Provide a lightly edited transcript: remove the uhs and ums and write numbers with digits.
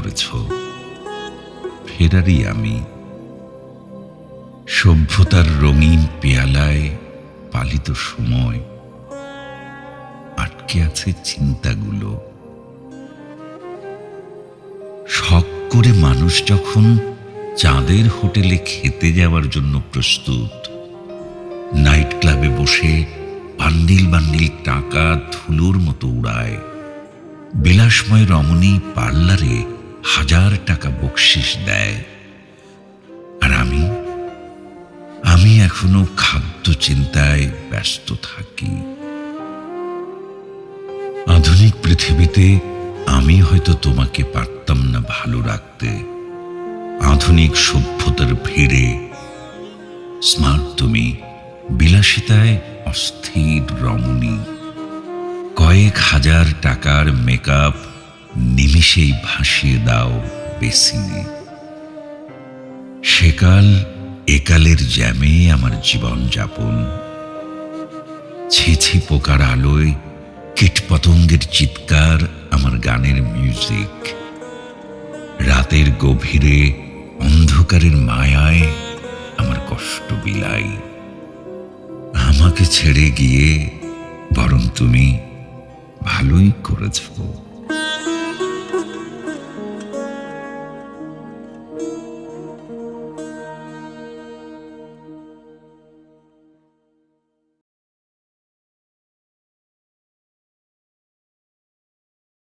করেছ, ফেরারি আমি। সভ্যতার রঙিন পেয়ালায় পালিত সময়, আটকে আছে চিন্তাগুলো। শখ করে মানুষ যখন চাঁদের হোটেলে খেতে যাওয়ার জন্য প্রস্তুত, নাইট ক্লাবে বসে বান্ডিল বান্ডিল টাকা ধুলোর মতো উড়ায়, বিলাসময় রমণী পার্লারে 1000 টাকা বকশিস দেয়, আর আমি এখনো খাদ্য চিন্তায় ব্যস্ত থাকি। আধুনিক পৃথিবীতে আমি হয়তো তোমাকে পারতাম না ভালো রাখতে। আধুনিক সভ্যতার ভিড়ে স্মার্ট তুমি, বিলাসিতায় অস্থির রমণী। কয়েক হাজার টাকার মেকআপ নিমিষেই ভাসিয়ে দাও বেসিনে। সেকাল একালের জ্যামে আমার জীবন যাপন। ছিছি পোকার আলোয় কীটপতঙ্গের চিৎকার আমার গানের মিউজিক। রাতের গভীরে অন্ধকারের মায়ায় আমার কষ্ট বিলাই। আমাকে ছেড়ে গিয়ে বরং তুমি ভালোই করেছ।